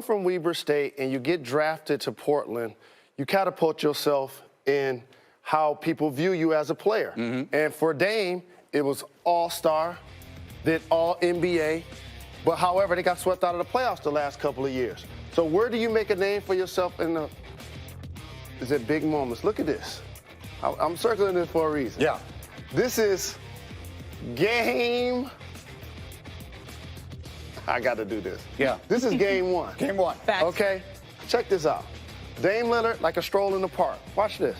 from Weber State and you get drafted to Portland, you catapult yourself in how people view you as a player. And for Dame, it was all-star, then all-NBA. But however, they got swept out of the playoffs the last couple of years. So where do you make a name for yourself in the, is it big moments? Look at this. I'm circling this for a reason. Yeah. This is game. I got to do this. Yeah. This is game one. Game one. Facts. Okay? Check this out. Dame Lillard, like a stroll in the park. Watch this.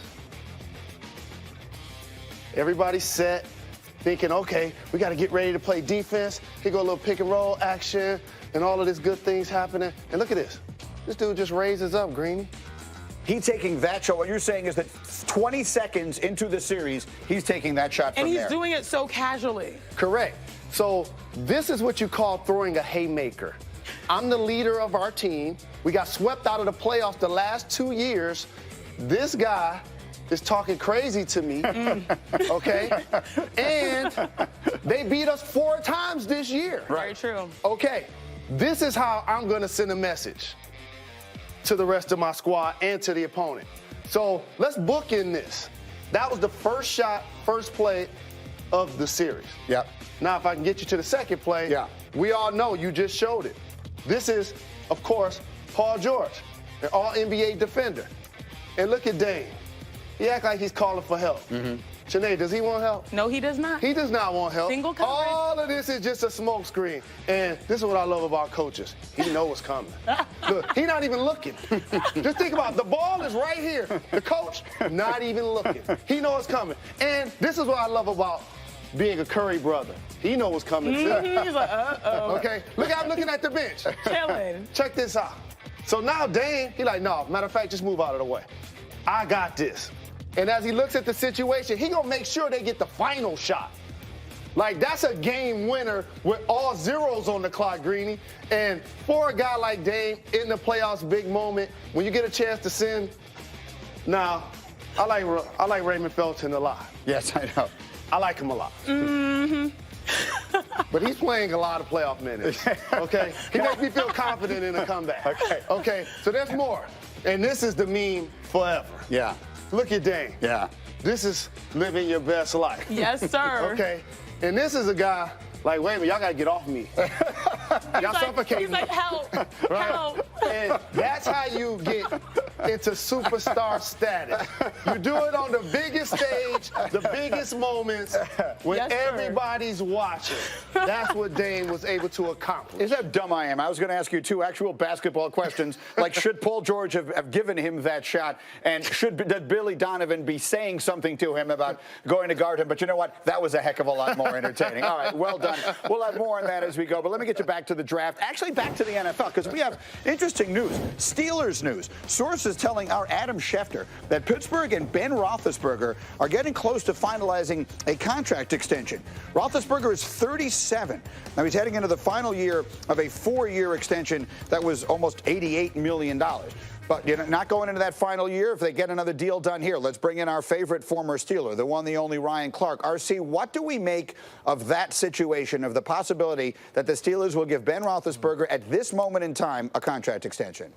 Everybody's set, thinking, okay, we got to get ready to play defense. Here go a little pick and roll action and all of this good things happening. And look at this. This dude just raises up, Greeny. He's taking that shot. What you're saying is that 20 seconds into the series, he's taking that shot from And he's there. doing it so casually. Correct. So this is what you call throwing a haymaker. I'm the leader of our team. We got swept out of the playoffs the last 2 years. This guy is talking crazy to me, okay? And they beat us 4 times this year. Very true. Okay, this is how I'm gonna send a message to the rest of my squad and to the opponent. So let's book in this. That was the first shot, first play of the series. Yep. Now, if I can get you to the second play, Yeah. we all know you just showed it. This is, of course, Paul George, an all-NBA defender. And look at Dame. He act like he's calling for help. Sinead, does he want help? No, he does not. He does not want help. Single coverage. All of this is just a smoke screen. And this is what I love about coaches. He knows what's coming. Look, he's not even looking. Just think about it. The ball is right here. The coach, not even looking. He knows what's coming. And this is what I love about being a Curry brother. He knows what's coming, too. He's like, uh-oh. Okay, look how I'm looking at the bench. Chilling. Check this out. So now Dame, he like, no, matter of fact, just move out of the way. I got this. And as he looks at the situation, he gonna make sure they get the final shot. Like, that's a game winner with all zeros on the clock, Greeny. And for a guy like Dame in the playoffs, big moment, when you get a chance to send, now, I like Raymond Felton a lot. Yes, I know. I like him a lot. But he's playing a lot of playoff minutes, okay? He makes me feel confident in a comeback. Okay, so there's more. And this is the meme forever. Yeah. Look at Dame. Yeah. This is living your best life. Yes, sir. Okay, and this is a guy, like, wait a minute, y'all gotta get off me. Y'all suffocating He's like, help, Right? help. And that's how you get into superstar status. You do it on the biggest stage, the biggest moments, when Yes, sir. everybody's watching. That's what Dame was able to accomplish. Is that dumb I am? I was going to ask you 2 actual basketball questions, like should Paul George have given him that shot, and did Billy Donovan be saying something to him about going to guard him? But you know what? That was a heck of a lot more entertaining. All right, well done. We'll have more on that as we go, but let me get you back to the draft. Actually, back to the NFL, because we have interesting news. Steelers news. Sources telling our Adam Schefter that Pittsburgh and Ben Roethlisberger are getting close to finalizing a contract extension. Roethlisberger is 37. Now he's heading into the final year of a 4-year extension that was almost $88 million. But you know, not going into that final year if they get another deal done here. Let's bring in our favorite former Steeler, the one, the only Ryan Clark. RC, what do we make of that situation, of the possibility that the Steelers will give Ben Roethlisberger at this moment in time a contract extension?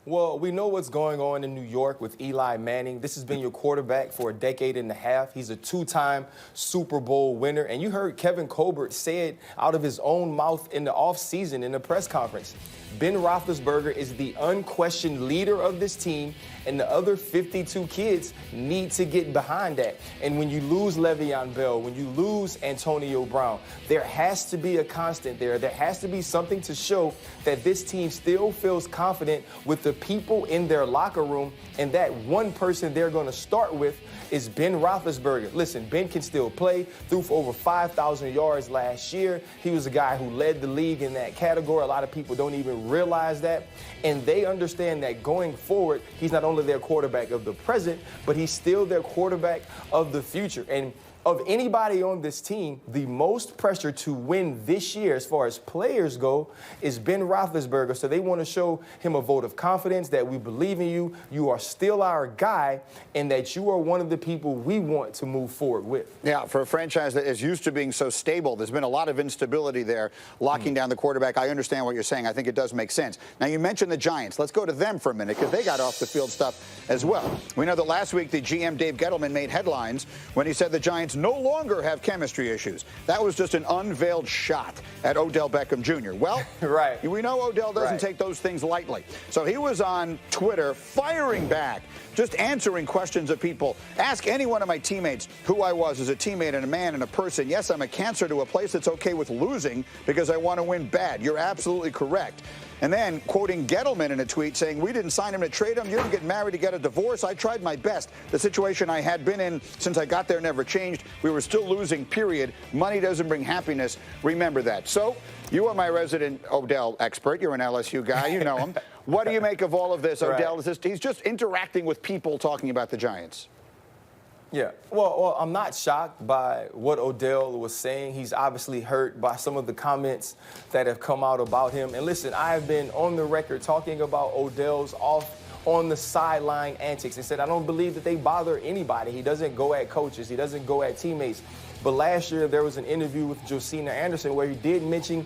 Well, we know what's going on in New York with Eli Manning. This has been your quarterback for a decade and a half. He's a 2-time Super Bowl winner. And you heard Kevin Colbert say it out of his own mouth in the offseason in the press conference. Ben Roethlisberger is the unquestioned leader of this team, and the other 52 kids need to get behind that. And when you lose Le'Veon Bell, when you lose Antonio Brown, there has to be a constant there. There has to be something to show that this team still feels confident with the people in their locker room, and that one person they're going to start with is Ben Roethlisberger. Listen, Ben can still play, threw for over 5,000 yards last year. He was a guy who led the league in that category. A lot of people don't even realize that. And they understand that going forward, he's not only their quarterback of the present, but he's still their quarterback of the future. And of anybody on this team, the most pressure to win this year as far as players go is Ben Roethlisberger. So they want to show him a vote of confidence that we believe in you, you are still our guy, and that you are one of the people we want to move forward with. Yeah, for a franchise that is used to being so stable, there's been a lot of instability there, locking down the quarterback. I understand what you're saying. I think it does make sense. Now, you mentioned the Giants. Let's go to them for a minute because they got off the field stuff as well. We know that last week the GM Dave Gettleman made headlines when he said the Giants no longer have chemistry issues. That was just an unveiled shot at Odell Beckham Jr. Well, right. We know Odell doesn't take those things lightly. So he was on Twitter firing back, just answering questions of people. Ask any one of my teammates who I was as a teammate and a man and a person. Yes, I'm a cancer to a place that's okay with losing because I want to win bad. You're absolutely correct. And then quoting Gettleman in a tweet saying, we didn't sign him to trade him. You didn't get married to get a divorce. I tried my best. The situation I had been in since I got there never changed. We were still losing, period. Money doesn't bring happiness. Remember that. So you are my resident Odell expert. You're an LSU guy. You know him. What do you make of all of this? Odell, he's just interacting with people talking about the Giants. Yeah, well, I'm not shocked by what Odell was saying. He's obviously hurt by some of the comments that have come out about him. And listen, I have been on the record talking about Odell's on the sideline antics and said I don't believe that they bother anybody. He doesn't go at coaches. He doesn't go at teammates. But last year there was an interview with Josina Anderson where he did mention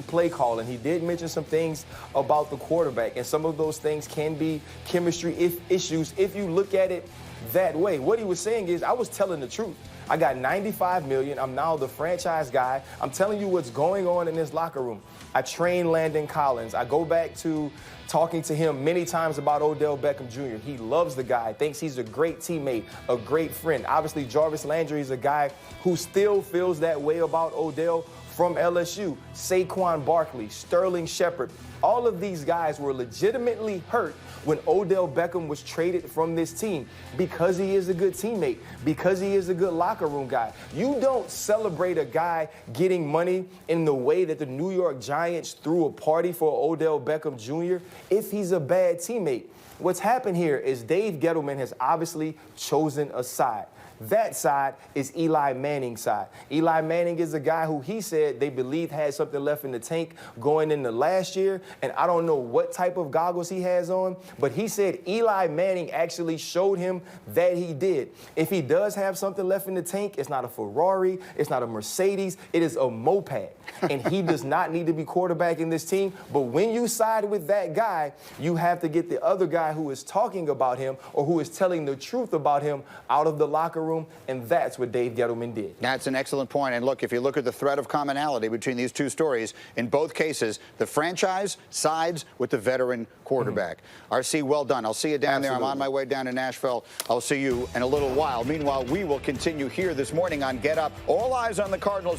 play calling. He did mention some things about the quarterback, and some of those things can be chemistry issues if you look at it that way. What he was saying is, I was telling the truth. I got $95 million. I'm now the franchise guy. I'm telling you what's going on in this locker room. I train Landon Collins. I go back to talking to him many times about Odell Beckham Jr. He loves the guy, thinks he's a great teammate, a great friend. Obviously, Jarvis Landry is a guy who still feels that way about Odell from LSU. Saquon Barkley, Sterling Shepard, all of these guys were legitimately hurt when Odell Beckham was traded from this team because he is a good teammate, because he is a good locker room guy. You don't celebrate a guy getting money in the way that the New York Giants threw a party for Odell Beckham Jr. if he's a bad teammate. What's happened here is Dave Gettleman has obviously chosen a side. That side is Eli Manning's side. Eli Manning is a guy who he said they believed had something left in the tank going into last year. And I don't know what type of goggles he has on, but he said Eli Manning actually showed him that he did. If he does have something left in the tank, it's not a Ferrari, it's not a Mercedes, it is a moped. And he does not need to be quarterbacking this team. But when you side with that guy, you have to get the other guy who is talking about him or who is telling the truth about him out of the locker room. And that's what Dave Gettleman did. That's an excellent point. And look, if you look at the thread of commonality between these two stories, in both cases, the franchise sides with the veteran quarterback. RC, well done. I'll see you down there. I'm on my way down to Nashville. I'll see you in a little while. Meanwhile, we will continue here this morning on Get Up. All eyes on the Cardinals.